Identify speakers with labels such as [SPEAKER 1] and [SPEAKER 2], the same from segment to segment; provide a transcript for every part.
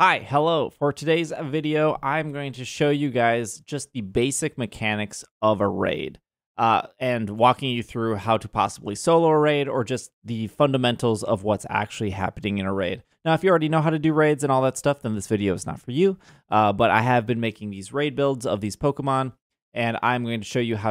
[SPEAKER 1] Hi, hello. For today's video, I'm going to show you guys just the basic mechanics of a raid and walking you through how to possibly solo a raid or just the fundamentals of what's actually happening in a raid. Now, if you already know how to do raids and all that stuff, then this video is not for you. But I have been making these raid builds of these Pokemon, and I'm going to show you how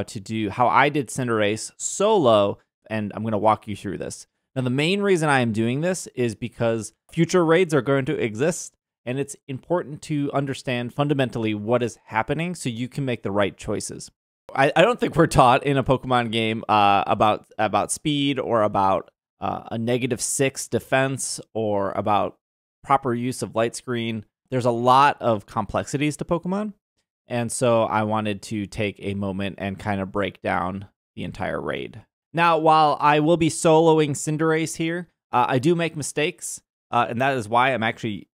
[SPEAKER 1] I did Cinderace solo, and I'm going to walk you through this. Now, the main reason I am doing this is because future raids are going to exist. And it's important to understand fundamentally what is happening so you can make the right choices. I don't think we're taught in a Pokemon game about speed or about a -6 defense or about proper use of light screen. There's a lot of complexities to Pokemon. And so I wanted to take a moment and kind of break down the entire raid. Now, while I will be soloing Cinderace here, I do make mistakes. And that is why I'm actually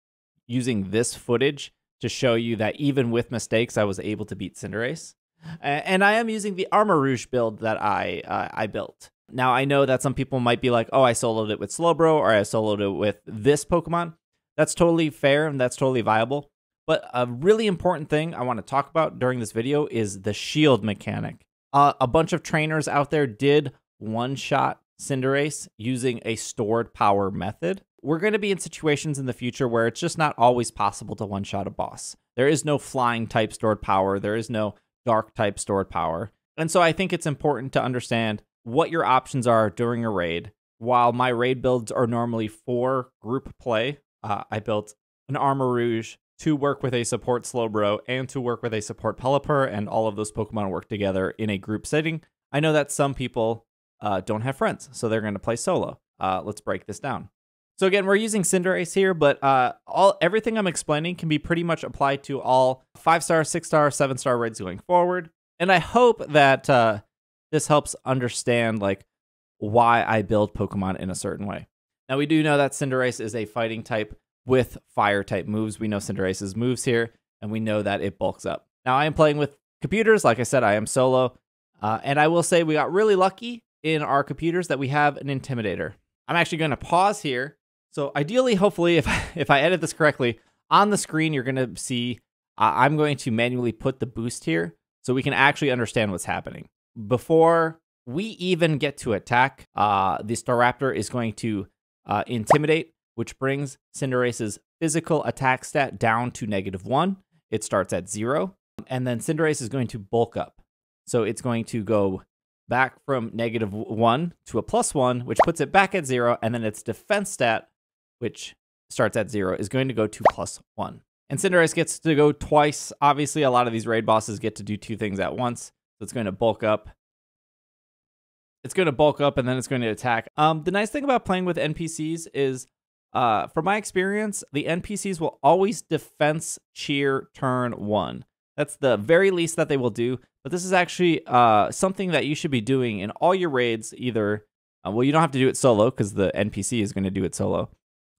[SPEAKER 1] using this footage to show you that even with mistakes, I was able to beat Cinderace. And I am using the Armarouge build that I built. Now, I know that some people might be like, oh, I soloed it with Slowbro or I soloed it with this Pokemon. That's totally fair and that's totally viable. But a really important thing I want to talk about during this video is the shield mechanic. A bunch of trainers out there did one-shot Cinderace using a stored power method. We're going to be in situations in the future where it's just not always possible to one-shot a boss. There is no flying type stored power. There is no dark type stored power. And so I think it's important to understand what your options are during a raid. While my raid builds are normally for group play, I built an Armarouge to work with a support Slowbro and to work with a support Pelipper, and all of those Pokemon work together in a group setting. I know that some people don't have friends, so they're going to play solo. Let's break this down. So again, we're using Cinderace here, but everything I'm explaining can be pretty much applied to all 5-star, 6-star, 7-star raids going forward. And I hope that this helps understand like why I build Pokemon in a certain way. Now, we do know that Cinderace is a fighting type with fire type moves. We know Cinderace's moves here, and we know that it bulks up. Now, I am playing with computers. Like I said, I am solo. And I will say we got really lucky in our computers that we have an Intimidator. I'm actually going to pause here. So ideally, hopefully, if I edit this correctly, on the screen, you're going to see I'm going to manually put the boost here so we can actually understand what's happening. Before we even get to attack, the Staraptor is going to Intimidate, which brings Cinderace's physical attack stat down to -1. It starts at 0. And then Cinderace is going to bulk up. So it's going to go back from -1 to a +1, which puts it back at 0. And then its defense stat, which starts at 0, is going to go to +1. And Cinderace gets to go twice. Obviously, a lot of these raid bosses get to do 2 things at once. So it's going to bulk up. It's going to bulk up, and then it's going to attack. The nice thing about playing with NPCs is, from my experience, the NPCs will always defense cheer turn 1. That's the very least that they will do. But this is actually something that you should be doing in all your raids. Either, well, you don't have to do it solo because the NPC is going to do it solo.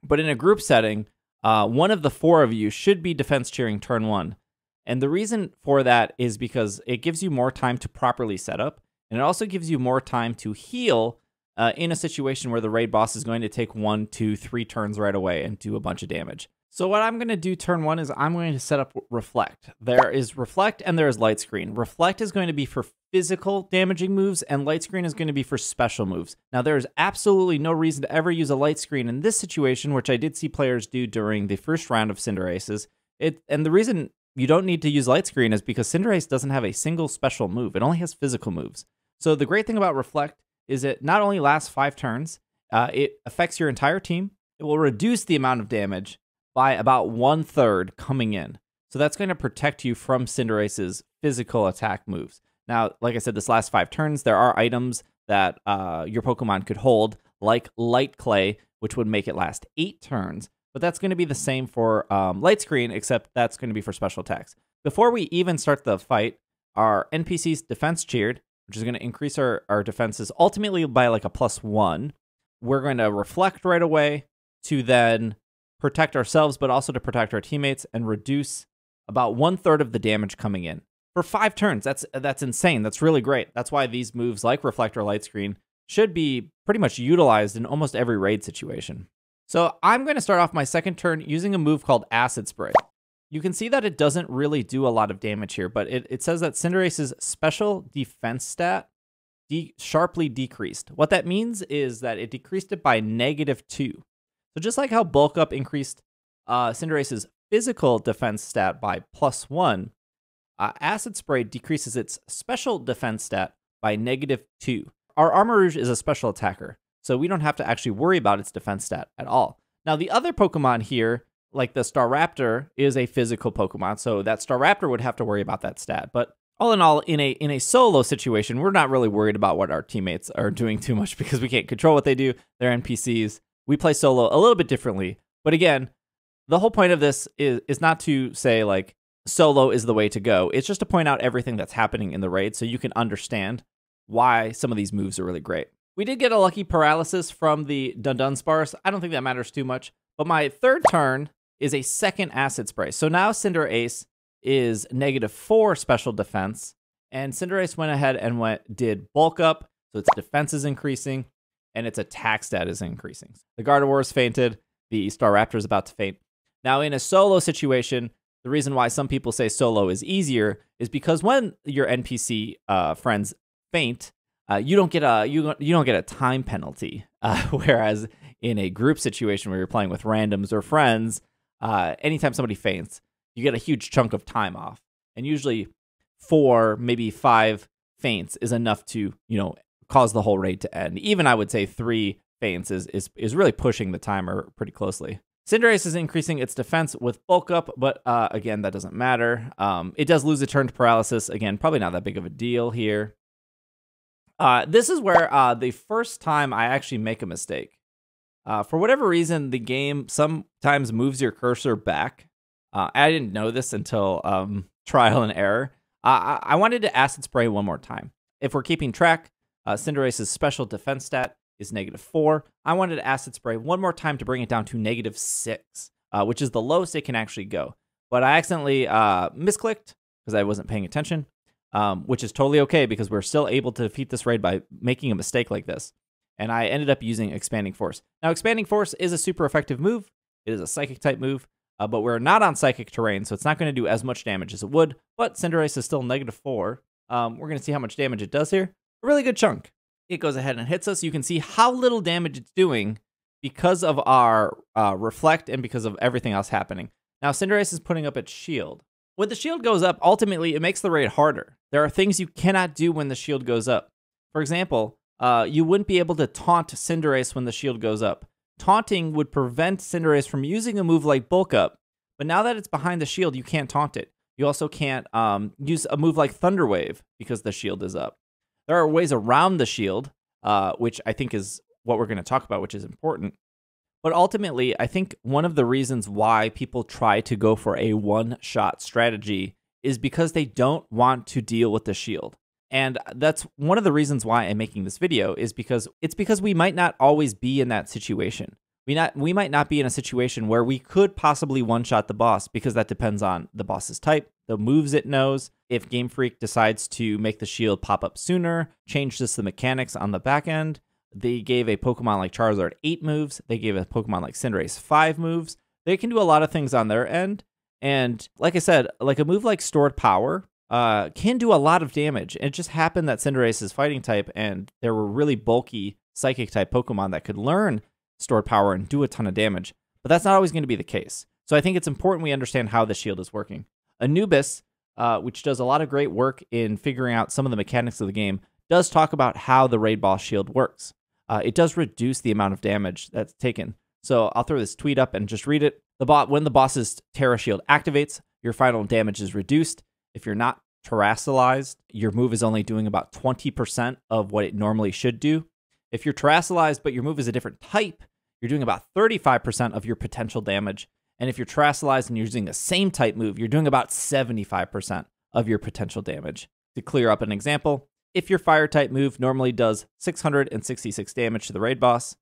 [SPEAKER 1] But in a group setting, one of the 4 of you should be defense cheering turn 1. And the reason for that is because it gives you more time to properly set up. And it also gives you more time to heal in a situation where the raid boss is going to take 1, 2, 3 turns right away and do a bunch of damage. So what I'm going to do turn 1 is I'm going to set up Reflect. There is Reflect and there is Light Screen. Reflect is going to be for physical damaging moves, and Light Screen is going to be for special moves. Now, there is absolutely no reason to ever use a Light Screen in this situation, which I did see players do during the first round of Cinderaces. And the reason you don't need to use Light Screen is because Cinderace doesn't have a single special move. It only has physical moves. So the great thing about Reflect is it not only lasts 5 turns, it affects your entire team. It will reduce the amount of damage by about 1/3 coming in. So that's going to protect you from Cinderace's physical attack moves. Now, like I said, this lasts 5 turns. There are items that your Pokemon could hold, like Light Clay, which would make it last 8 turns. But that's going to be the same for Light Screen, except that's going to be for special attacks. Before we even start the fight, our NPC's defense cheered, which is going to increase our defenses ultimately by like a +1. We're going to Reflect right away to then protect ourselves, but also to protect our teammates and reduce about 1/3 of the damage coming in. For 5 turns, that's insane. That's really great. That's why these moves like Reflect or Light Screen should be pretty much utilized in almost every raid situation. So I'm going to start off my second turn using a move called Acid Spray. You can see that it doesn't really do a lot of damage here, but it says that Cinderace's special defense stat sharply decreased. What that means is that it decreased it by -2. So just like how Bulk Up increased Cinderace's physical defense stat by +1, Acid Spray decreases its special defense stat by -2. Our Armarouge is a special attacker, so we don't have to actually worry about its defense stat at all. Now, the other Pokemon here, like the Staraptor, is a physical Pokemon, so that Staraptor would have to worry about that stat. But all in all, in a solo situation, we're not really worried about what our teammates are doing too much because we can't control what they do. They're NPCs. We play solo a little bit differently. But again, the whole point of this is not to say, like, solo is the way to go. It's just to point out everything that's happening in the raid so you can understand why some of these moves are really great. We did get a lucky paralysis from the Dunsparce. I don't think that matters too much. But my third turn is a second Acid Spray. So now Cinderace is -4 special defense, and Cinderace went ahead and did Bulk Up, so its defense is increasing, and its attack stat is increasing. The Gardevoir is fainted, the Staraptor is about to faint. Now, in a solo situation, the reason why some people say solo is easier is because when your NPC friends faint, you don't get a time penalty. Whereas in a group situation where you're playing with randoms or friends, anytime somebody faints, you get a huge chunk of time off. And usually 4, maybe 5 faints is enough to, cause the whole raid to end. Even I would say 3 faints is really pushing the timer pretty closely. Cinderace is increasing its defense with Bulk Up, but again, that doesn't matter. It does lose a turn to paralysis. Again, probably not that big of a deal here. This is where the first time I actually make a mistake. For whatever reason, the game sometimes moves your cursor back. I didn't know this until trial and error. I wanted to Acid Spray one more time. If we're keeping track, Cinderace's special defense stat is -4. I wanted to Acid Spray one more time to bring it down to -6, which is the lowest it can actually go. But I accidentally misclicked because I wasn't paying attention, which is totally okay because we're still able to defeat this raid by making a mistake like this. And I ended up using Expanding Force. Now, Expanding Force is a super effective move. It is a Psychic type move. But we're not on Psychic terrain, so it's not going to do as much damage as it would. But Cinderace is still -4. We're going to see how much damage it does here. A really good chunk. It goes ahead and hits us. You can see how little damage it's doing because of our Reflect and because of everything else happening. Now, Cinderace is putting up its shield. When the shield goes up, ultimately, it makes the raid harder. There are things you cannot do when the shield goes up. For example, you wouldn't be able to taunt Cinderace when the shield goes up. Taunting would prevent Cinderace from using a move like Bulk Up, but now that it's behind the shield, you can't taunt it. You also can't use a move like Thunder Wave because the shield is up. There are ways around the shield, which I think is what we're going to talk about, which is important. But ultimately, I think one of the reasons why people try to go for a one-shot strategy is because they don't want to deal with the shield. And that's one of the reasons why I'm making this video is because we might not always be in that situation. We might not be in a situation where we could possibly one-shot the boss because that depends on the boss's type, the moves it knows. If Game Freak decides to make the shield pop up sooner, change just the mechanics on the back end. They gave a Pokemon like Charizard 8 moves. They gave a Pokemon like Cinderace 5 moves. They can do a lot of things on their end. And like I said, like a move like Stored Power can do a lot of damage. It just happened that Cinderace is fighting type, and there were really bulky psychic type Pokemon that could learn Stored Power and do a ton of damage. But that's not always going to be the case. So I think it's important we understand how the shield is working. Anubis, which does a lot of great work in figuring out some of the mechanics of the game, does talk about how the raid boss shield works. It does reduce the amount of damage that's taken. So I'll throw this tweet up and just read it. When the boss's Tera Shield activates, your final damage is reduced. If you're not terrestrialized, your move is only doing about 20% of what it normally should do. If you're terrestrialized, but your move is a different type, you're doing about 35% of your potential damage. And if you're terrestrialized and you're using the same type move, you're doing about 75% of your potential damage. To clear up an example, if your fire type move normally does 666 damage to the raid boss,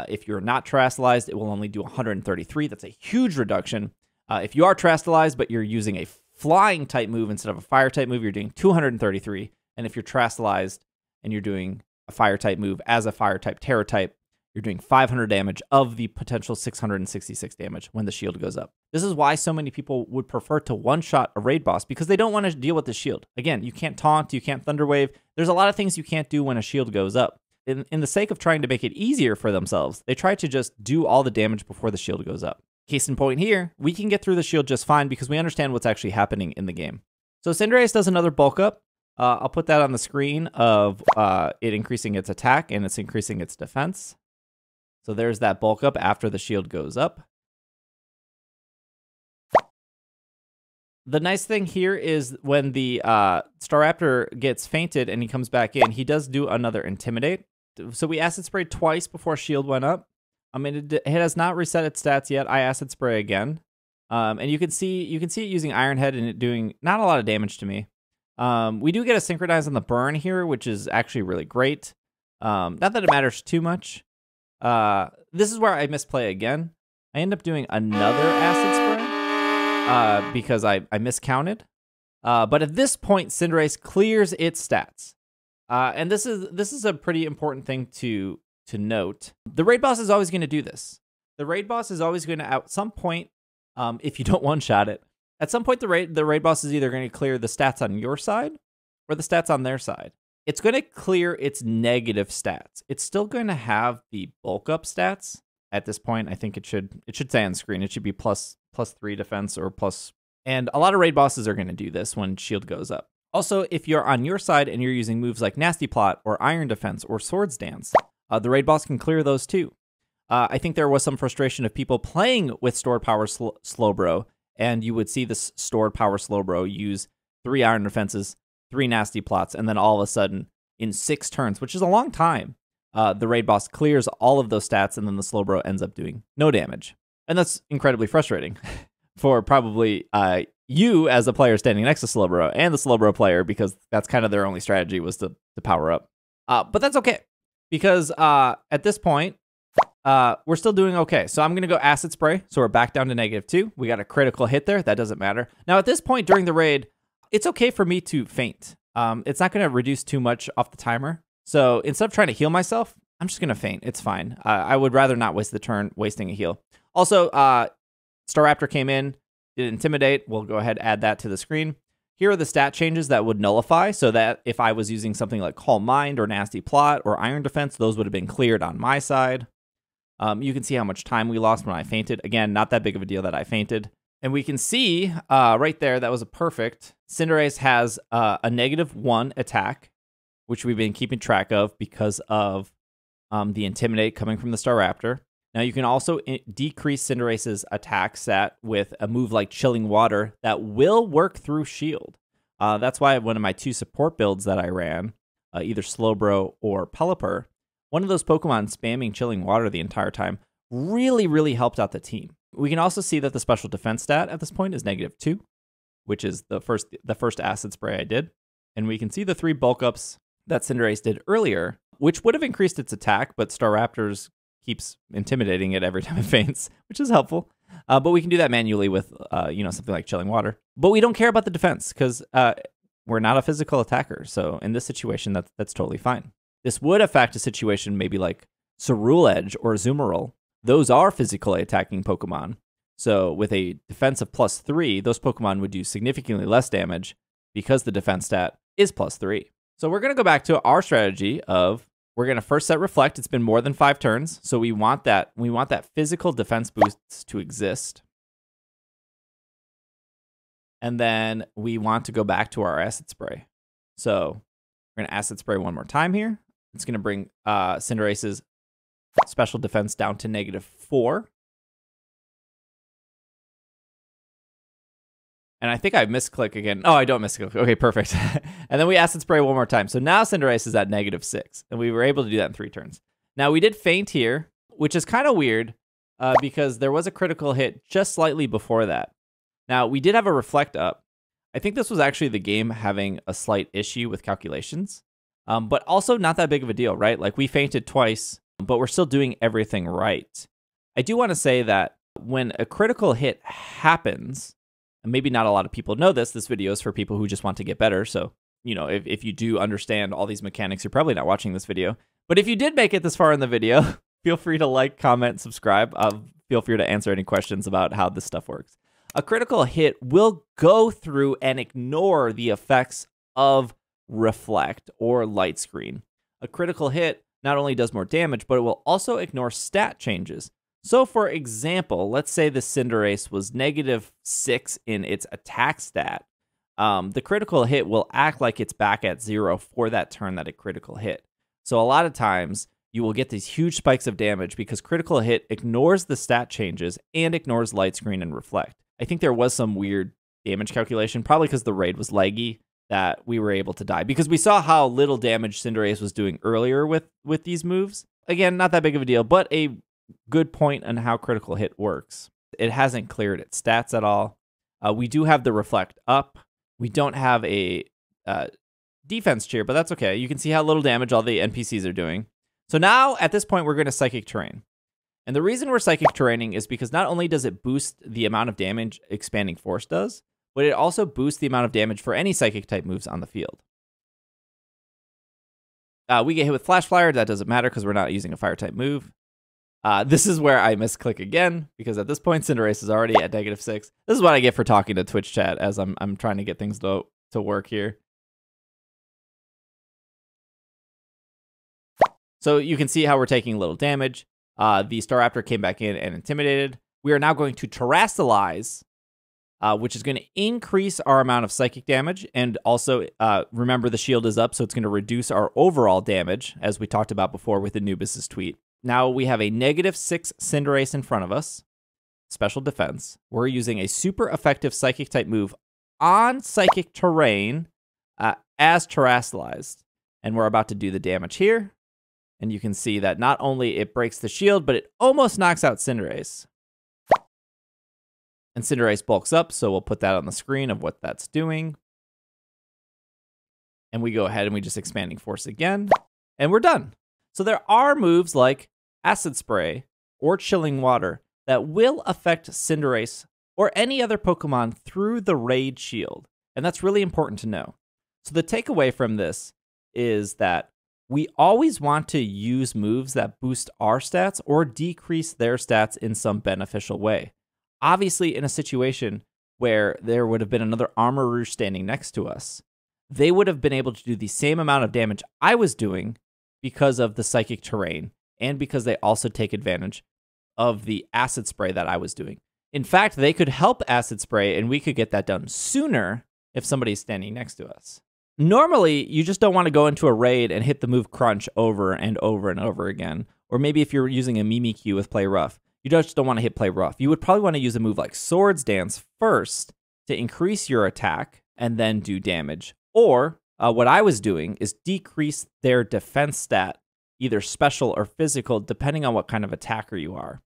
[SPEAKER 1] if you're not terrestrialized, it will only do 133. That's a huge reduction. If you are terrestrialized, but you're using a flying type move instead of a fire type move, you're doing 233. And if you're terrestrialized and you're doing a fire type move as a fire type Terra type, you're doing 500 damage of the potential 666 damage when the shield goes up. This is why so many people would prefer to one-shot a raid boss, because they don't want to deal with the shield. Again, you can't taunt, you can't thunder wave. There's a lot of things you can't do when a shield goes up. In the sake of trying to make it easier for themselves, they try to just do all the damage before the shield goes up. Case in point here, we can get through the shield just fine because we understand what's actually happening in the game. So Cinderace does another bulk up. I'll put that on the screen of it increasing its attack and it's increasing its defense. So there's that bulk up after the shield goes up. The nice thing here is when the Staraptor gets fainted and he comes back in, he does do another Intimidate. So we Acid Sprayed twice before shield went up. I mean, it has not reset its stats yet. I Acid Spray again. And you can see it using Iron Head and it doing not a lot of damage to me. We do get a Synchronize on the burn here, which is actually really great. Not that it matters too much. This is where I misplay again. I end up doing another Acid Spray because I miscounted. But at this point, Cinderace clears its stats. And this is a pretty important thing to note. The raid boss is always going to do this. The raid boss is always going to, at some point, if you don't one-shot it, at some point the raid boss is either going to clear the stats on your side or the stats on their side. It's going to clear its negative stats. It's still going to have the bulk up stats. At this point, I think it should say on screen. It should be plus 3 defense or plus. And a lot of raid bosses are going to do this when shield goes up. Also, if you're on your side and you're using moves like Nasty Plot or Iron Defense or Swords Dance, the raid boss can clear those too. I think there was some frustration of people playing with stored power Slowbro, and you would see this stored power Slowbro use 3 Iron Defenses, 3 Nasty Plots, and then all of a sudden, in 6 turns, which is a long time, the raid boss clears all of those stats, and then the Slowbro ends up doing no damage. And that's incredibly frustrating for probably you as a player standing next to Slowbro and the Slowbro player, because that's kind of their only strategy was to power up. But that's okay, because at this point, we're still doing okay. So I'm going to go Acid Spray. So we're back down to -2. We got a critical hit there. That doesn't matter. Now, at this point during the raid, it's okay for me to faint. It's not going to reduce too much off the timer. So instead of trying to heal myself, I'm just going to faint. It's fine. I would rather not waste the turn wasting a heal. Also, Staraptor came in, did Intimidate. We'll go ahead and add that to the screen. Here are the stat changes that would nullify, so that if I was using something like Calm Mind or Nasty Plot or Iron Defense, those would have been cleared on my side. You can see how much time we lost when I fainted. Again, not that big of a deal that I fainted. And we can see right there, that was a perfect. Cinderace has a -1 attack, which we've been keeping track of because of the Intimidate coming from the Staraptor. Now, you can also decrease Cinderace's attack stat with a move like Chilling Water that will work through shield. That's why one of my 2 support builds that I ran, either Slowbro or Pelipper, one of those Pokemon spamming Chilling Water the entire time really, really helped out the team. We can also see that the special defense stat at this point is -2, which is the first Acid Spray I did. And we can see the 3 bulk ups that Cinderace did earlier, which would have increased its attack, but Staraptor's keeps intimidating it every time it faints, which is helpful. But we can do that manually with something like Chilling Water. But we don't care about the defense because we're not a physical attacker. So in this situation, that's totally fine. This would affect a situation maybe like Ceruledge or Azumarill. Those are physically attacking Pokemon. So with a defense of +3, those Pokemon would do significantly less damage because the defense stat is +3. So we're going to go back to our strategy of we're going to first set Reflect. It's been more than 5 turns, so we want that physical defense boost to exist. And then we want to go back to our Acid Spray. So we're going to Acid Spray one more time here. It's going to bring Cinderace's special defense down to -4. And I think I misclick again. Oh, I don't misclick. Okay, perfect. And then we Acid Spray one more time. So now Cinderace is at -6, and we were able to do that in 3 turns. Now, we did faint here, which is kind of weird because there was a critical hit just slightly before that. Now, we did have a Reflect up. I think this was actually the game having a slight issue with calculations, but also not that big of a deal, right? Like, we fainted twice, but we're still doing everything right. I do want to say that when a critical hit happens, and maybe not a lot of people know this video is for people who just want to get better. So, if you do understand all these mechanics, you're probably not watching this video. But if you did make it this far in the video, Feel free to like, comment, subscribe. Feel free to answer any questions about how this stuff works. A critical hit will go through and ignore the effects of reflect or light screen. A critical hit not only does more damage, but it will also ignore stat changes. So for example, let's say the Cinderace was -6 in its attack stat. The critical hit will act like it's back at 0 for that turn that it critical hit. So a lot of times you will get these huge spikes of damage because critical hit ignores the stat changes and ignores light screen and reflect. I think there was some weird damage calculation, probably because the raid was laggy, that we were able to die. Because we saw how little damage Cinderace was doing earlier with these moves. Again, not that big of a deal, but a good point on how critical hit works. It hasn't cleared its stats at all. We do have the reflect up. We don't have a defense cheer, but that's okay. You can see how little damage all the NPCs are doing. So now, at this point, we're going to Psychic Terrain. And the reason we're Psychic Terraining is because not only does it boost the amount of damage Expanding Force does, but it also boosts the amount of damage for any Psychic-type moves on the field. We get hit with Flash Flyer. That doesn't matter because we're not using a Fire-type move. This is where I misclick again, because at this point, Cinderace is already at -6. This is what I get for talking to Twitch chat as I'm trying to get things to work here. So you can see how we're taking a little damage. The Staraptor came back in and intimidated. We are now going to Terrasilize, which is going to increase our amount of psychic damage. And also, remember, the shield is up, so it's going to reduce our overall damage, as we talked about before with Anubis' tweet. Now we have a -6 Cinderace in front of us. Special defense. We're using a super effective Psychic-type move on Psychic Terrain as Terrasilized. And we're about to do the damage here. And you can see that not only it breaks the shield, but it almost knocks out Cinderace. And Cinderace bulks up, so we'll put that on the screen of what that's doing. And we go ahead and we just Expanding Force again. And we're done. So there are moves like Acid Spray or Chilling Water that will affect Cinderace or any other Pokemon through the Raid Shield. And that's really important to know. So the takeaway from this is that we always want to use moves that boost our stats or decrease their stats in some beneficial way. Obviously, in a situation where there would have been another Armourouge standing next to us, they would have been able to do the same amount of damage I was doing because of the Psychic Terrain, and because they also take advantage of the Acid Spray that I was doing. In fact, they could help Acid Spray, and we could get that done sooner if somebody's standing next to us. Normally, you just don't want to go into a raid and hit the move Crunch over and over and over again. Or maybe if you're using a Mimikyu with Play Rough, you just don't want to hit Play Rough. You would probably want to use a move like Swords Dance first to increase your attack and then do damage. Or what I was doing is decrease their defense stat, either special or physical, depending on what kind of attacker you are.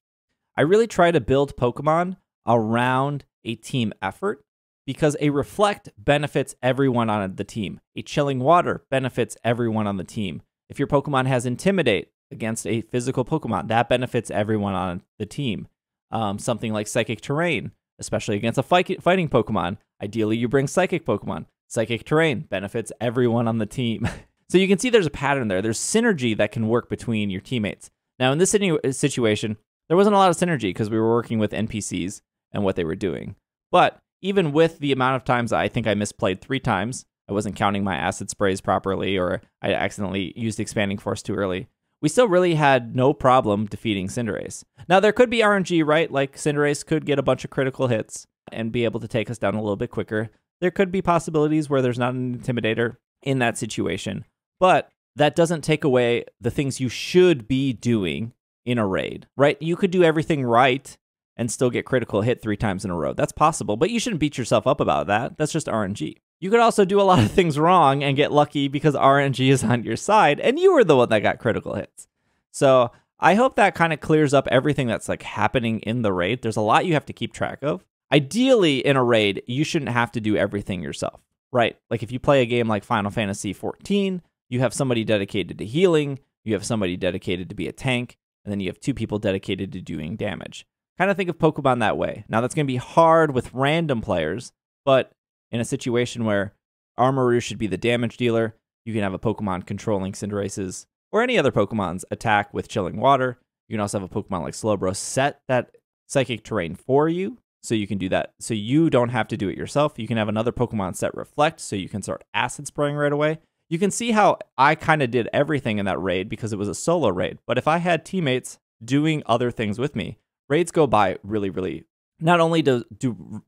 [SPEAKER 1] I really try to build Pokemon around a team effort, because a Reflect benefits everyone on the team. A Chilling Water benefits everyone on the team. If your Pokemon has Intimidate against a physical Pokemon, that benefits everyone on the team. Something like Psychic Terrain, especially against a fighting Pokemon. Ideally, you bring Psychic Pokemon. Psychic Terrain benefits everyone on the team. So you can see there's a pattern there. There's synergy that can work between your teammates. Now, in this situation, there wasn't a lot of synergy because we were working with NPCs and what they were doing. But even with the amount of times I think I misplayed 3 times, I wasn't counting my Acid Sprays properly, or I accidentally used Expanding Force too early, we still really had no problem defeating Cinderace. Now, there could be RNG, right? Like, Cinderace could get a bunch of critical hits and be able to take us down a little bit quicker. There could be possibilities where there's not an Intimidator in that situation. But that doesn't take away the things you should be doing in a raid, right? You could do everything right and still get critical hit 3 times in a row. That's possible, but you shouldn't beat yourself up about that. That's just RNG. You could also do a lot of things wrong and get lucky because RNG is on your side, and you were the one that got critical hits. So I hope that kind of clears up everything that's like happening in the raid. There's a lot you have to keep track of. Ideally, in a raid, you shouldn't have to do everything yourself, right? Like if you play a game like Final Fantasy XIV, you have somebody dedicated to healing, you have somebody dedicated to be a tank, and then you have 2 people dedicated to doing damage. Kind of think of Pokemon that way. Now, that's going to be hard with random players, but in a situation where Armourouge should be the damage dealer, you can have a Pokemon controlling Cinderace's or any other Pokemon's attack with Chilling Water. You can also have a Pokemon like Slowbro set that psychic terrain for you, so you can do that. So you don't have to do it yourself. You can have another Pokemon set Reflect, so you can start acid spraying right away. You can see how I kind of did everything in that raid because it was a solo raid. But if I had teammates doing other things with me, raids go by really. Not only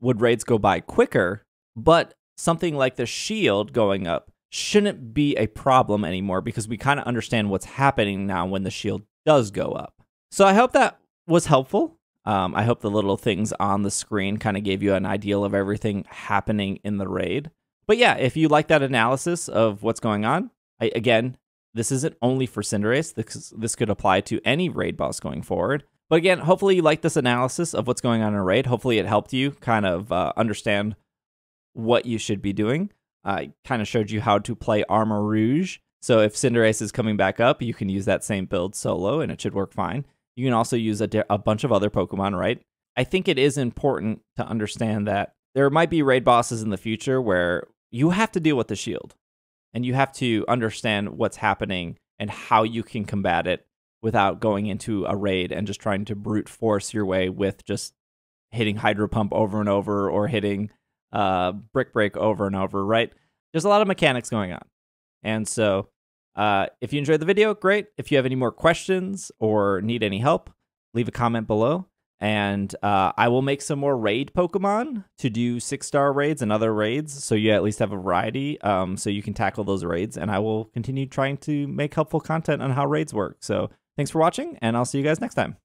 [SPEAKER 1] would raids go by quicker, but something like the shield going up shouldn't be a problem anymore because we kind of understand what's happening now when the shield does go up. So I hope that was helpful. I hope the little things on the screen kind of gave you an idea of everything happening in the raid. But yeah, if you like that analysis of what's going on, again, this isn't only for Cinderace. This could apply to any raid boss going forward. But again, hopefully you like this analysis of what's going on in a raid. Hopefully it helped you kind of understand what you should be doing. I kind of showed you how to play Armor Rouge. So if Cinderace is coming back up, you can use that same build solo and it should work fine. You can also use a bunch of other Pokemon, right? I think it is important to understand that there might be raid bosses in the future where you have to deal with the shield. And you have to understand what's happening and how you can combat it without going into a raid and just trying to brute force your way with just hitting Hydro Pump over and over or hitting Brick Break over and over, right? There's a lot of mechanics going on. And so if you enjoyed the video, great. If you have any more questions or need any help, leave a comment below. And I will make some more raid Pokemon to do 6-star raids and other raids, so you at least have a variety, so you can tackle those raids. And I will continue trying to make helpful content on how raids work. So thanks for watching, and I'll see you guys next time.